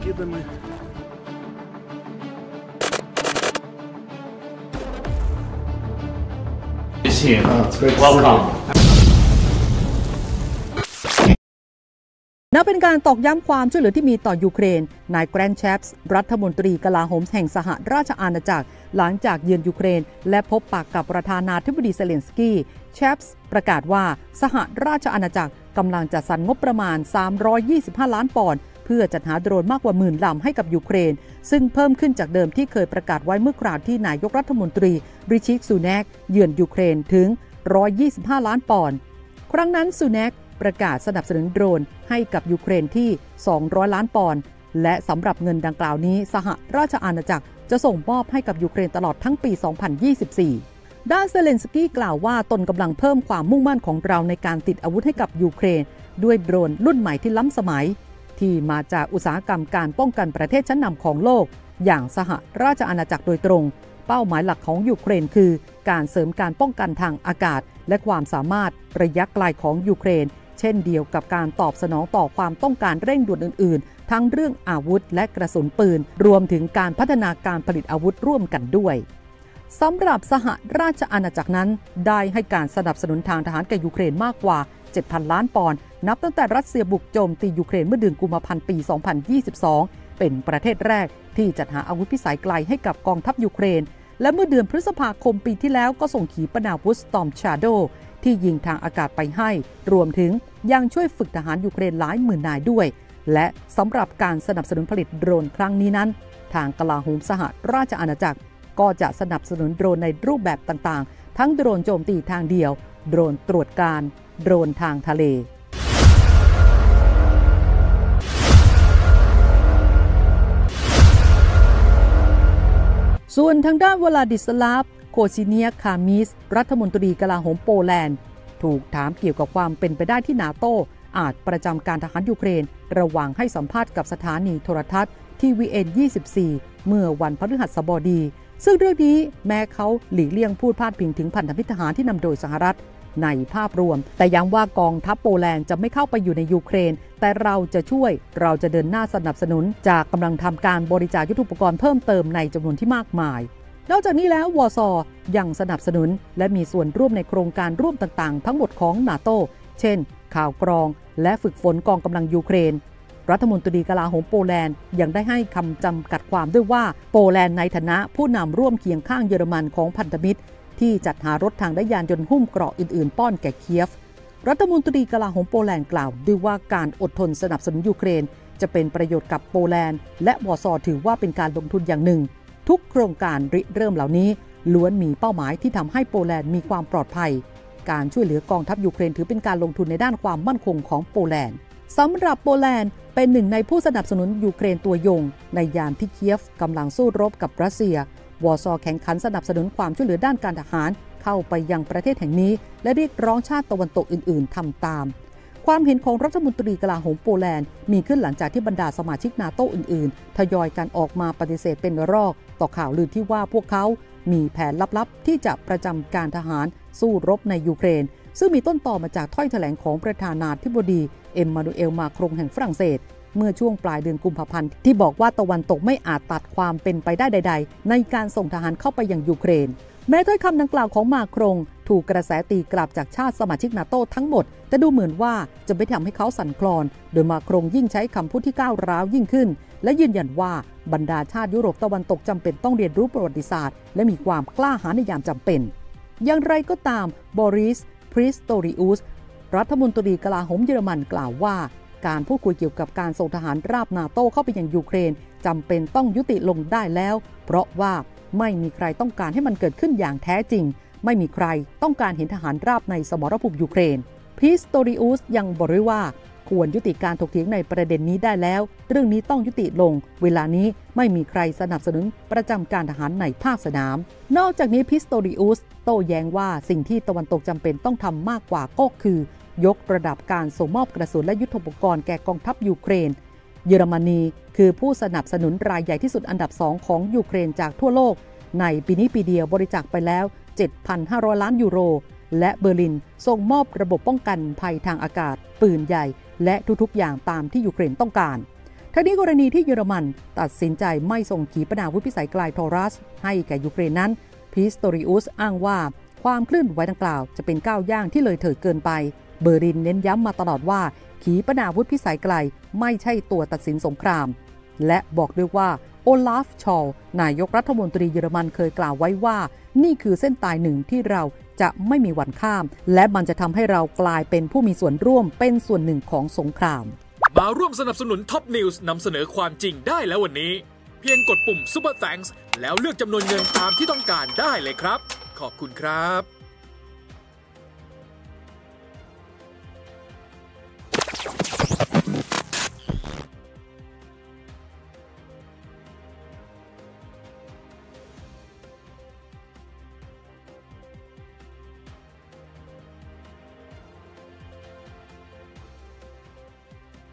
скидами. Welcome. นับเป็นการตอกย้ำความช่วยเหลือที่มีต่อยูเครนนายแกรนแชปส์รัฐมนตรีกลาโหมแห่งสหราชอาณาจักรหลังจากเยือนยูเครนและพบปากกับประธานาธิบดีเซเลนสกี้แชปส์ประกาศว่าสหราชอาณาจักรกำลังจัดสรรงบประมาณ325ล้านปอนด์เพื่อจัดหาโดรนมากกว่า10,000 ลำให้กับยูเครนซึ่งเพิ่มขึ้นจากเดิมที่เคยประกาศไว้เมื่อคราวที่นายกรัฐมนตรีริชิ ซูแนกเยือนยูเครนถึง125ล้านปอนด์ครั้งนั้นซูแนกประกาศสนับสนุนโดรนให้กับยูเครนที่200ล้านปอนด์และสำหรับเงินดังกล่าวนี้สหราชอาณาจักรจะส่งมอบให้กับยูเครนตลอดทั้งปี 2024 ด้านเซเลนสกี้กล่าวว่าตนกำลังเพิ่มความมุ่งมั่นของเราในการติดอาวุธให้กับยูเครนด้วยโดรนรุ่นใหม่ที่ล้ำสมัยที่มาจากอุตสาหกรรมการป้องกันประเทศชั้นนำของโลกอย่างสหราชอาณาจักรโดยตรงเป้าหมายหลักของยูเครนคือการเสริมการป้องกันทางอากาศและความสามารถระยะไกลของยูเครนเช่นเดียวกับการตอบสนองต่อความต้องการเร่งด่วนอื่นๆทั้งเรื่องอาวุธและกระสุนปืนรวมถึงการพัฒนาการผลิตอาวุธร่วมกันด้วยสำหรับสหราชอาณาจักรนั้นได้ให้การสนับสนุนทางทหารแก่ยูเครนมากกว่า 7,000 ล้านปอนด์นับตั้งแต่รัสเซียบุกโจมตียูเครนเมื่อเดือนกุมภาพันธ์ปี 2022 เป็นประเทศแรกที่จัดหาอาวุธพิสัยไกลให้กับกองทัพยูเครนและเมื่อเดือนพฤษภาคมปีที่แล้วก็ส่งขีปนาวุธ Storm Shadow ที่ยิงทางอากาศไปให้รวมถึงยังช่วยฝึกทหารยูเครนหลายหมื่นนายด้วยและสำหรับการสนับสนุนผลิตโดรนครั้งนี้นั้นทางกลาโหมสหราชอาณาจักรก็จะสนับสนุนโดรนในรูปแบบต่างๆทั้งโดรนโจมตีทางเดียวโดรนตรวจการโดรนทางทะเลส่วนทางด้านวลาดิสลาฟ โคซิเนียคามิสรัฐมนตรีกลาโหมโปแลนด์ถูกถามเกี่ยวกับความเป็นไปได้ที่นาโต้อาจประจำการทหารยูเครนระหว่างให้สัมภาษณ์กับสถานีโทรทัศน์ทีวีเอ็น24เมื่อวันพฤหัสบดีซึ่งเรื่องนี้แม้เขาหลีกเลี่ยงพูดพาดพิงถึงพันธมิตรทหารที่นำโดยสหรัฐในภาพรวมแต่ย้ำว่ากองทัพโปแลนด์จะไม่เข้าไปอยู่ในยูเครนแต่เราจะช่วยเราจะเดินหน้าสนับสนุนจากกำลังทำการบริจาคยุทโธปกรณ์เพิ่มเติมในจำนวนที่มากมายนอกจากนี้แล้ววอร์ซอยังสนับสนุนและมีส่วนร่วมในโครงการร่วมต่างๆทั้งหมดของนาโต้เช่นข่าวกรองและฝึกฝนกองกำลังยูเครนรัฐมนตรีกลาโหมโปแลนด์ยังได้ให้คำจำกัดความด้วยว่าโปแลนด์ในฐานะผู้นำร่วมเคียงข้างเยอรมันของพันธมิตรที่จัดหารถทางด้านยานยนต์หุ้มเกราะอื่นๆป้อนแก่เคียฟรัฐมนตรีกลาโหมโปแลนด์กล่าวด้วยว่าการอดทนสนับสนุนยูเครนจะเป็นประโยชน์กับโปแลนด์และวอร์ซอถือว่าเป็นการลงทุนอย่างหนึ่งทุกโครงการริเริ่มเหล่านี้ล้วนมีเป้าหมายที่ทำให้โปแลนด์มีความปลอดภัยการช่วยเหลือกองทัพยูเครนถือเป็นการลงทุนในด้านความมั่นคงของโปแลนด์สำหรับโปแลนด์เป็นหนึ่งในผู้สนับสนุนยูเครนตัวยงในยามที่เคียฟกำลังสู้รบกับรัสเซียวอร์ซอแข่งขันสนับสนุนความช่วยเหลือด้านการทหารเข้าไปยังประเทศแห่งนี้และเรียกร้องชาติตะวันตกอื่นๆทำตามความเห็นของรัฐมนตรีกลาโหมโปแลนด์มีขึ้นหลังจากที่บรรดาสมาชิกนาโต้อื่นๆทยอยกันออกมาปฏิเสธเป็นรอกต่อข่าวลือที่ว่าพวกเขามีแผนลับๆที่จะประจำการทหารสู้รบในยูเครนซึ่งมีต้นต่อมาจากถ้อยแถลงของประธานาธิบดีเอ็มมานูเอลมาครงแห่งฝรั่งเศสเมื่อช่วงปลายเดือนกุมภาพันธ์ที่บอกว่าตะวันตกไม่อาจตัดความเป็นไปได้ใดๆในการส่งทหารเข้าไปยังยูเครนแม้ถ้อยคำดังกล่าวของมาครงถูกกระแสตีกลับจากชาติสมาชิกนาโต้ทั้งหมดแต่ดูเหมือนว่าจะไม่ทำให้เขาสั่นคลอนโดยมาครงยิ่งใช้คำพูดที่ก้าวร้าวยิ่งขึ้นและยืนยันว่าบรรดาชาติยุโรปตะวันตกจำเป็นต้องเรียนรู้ประวัติศาสตร์และมีความกล้าหาญในยามจำเป็นอย่างไรก็ตามบอริส พริสโตริอุสรัฐมนตรีกลาโหมเยอรมันกล่าวว่าการพูดคุยเกี่ยวกับการส่งทหารราบนาโต้เข้าไปยังยูเครนจำเป็นต้องยุติลงได้แล้วเพราะว่าไม่มีใครต้องการให้มันเกิดขึ้นอย่างแท้จริงไม่มีใครต้องการเห็นทหารราบในสมรภูมิยูเครนพริสโตริอุสยังบอกด้วยว่าควรยุติการถกเถียงในประเด็นนี้ได้แล้วเรื่องนี้ต้องยุติลงเวลานี้ไม่มีใครสนับสนุนประจำการทหารในภาคสนามนอกจากนี้พริสโตริอุสโต้แย้งว่าสิ่งที่ตะวันตกจำเป็นต้องทำมากกว่าก็คือยกระดับการส่งมอบกระสุนและยุทโธปกรณ์แก่กองทัพยูเครนเยอรมนีคือผู้สนับสนุนรายใหญ่ที่สุดอันดับ2ของยูเครนจากทั่วโลกในปีนี้ปีเดียวบริจาคไปแล้ว 7,500 ล้านยูโรและเบอร์ลินส่งมอบระบบป้องกันภัยทางอากาศปืนใหญ่และทุกๆอย่างตามที่ยูเครนต้องการ ทั้งนี้กรณีที่เยอรมันตัดสินใจไม่ส่งขีปนาวุธพิสัยไกลทอรัสให้แก่ยูเครนนั้นพิสโตริอุสอ้างว่าความเคลื่อนไหวดังกล่าวจะเป็นก้าวย่างที่เลยเถิดเกินไปเบอร์ลินเน้นย้ำมาตลอดว่าขีปนาวุธพิสัยไกลไม่ใช่ตัวตัดสินสงครามและบอกด้วยว่าโอลาฟชอลนายกรัฐมนตรีเยอรมันเคยกล่าวไว้ว่านี่คือเส้นตายหนึ่งที่เราจะไม่มีวันข้ามและมันจะทำให้เรากลายเป็นผู้มีส่วนร่วมเป็นส่วนหนึ่งของสงครามมาร่วมสนับสนุนท็อปนิวส์นำเสนอความจริงได้แล้ววันนี้เพียงกดปุ่ม Super Thanks แล้วเลือกจำนวนเงินตามที่ต้องการได้เลยครับขอบคุณครับ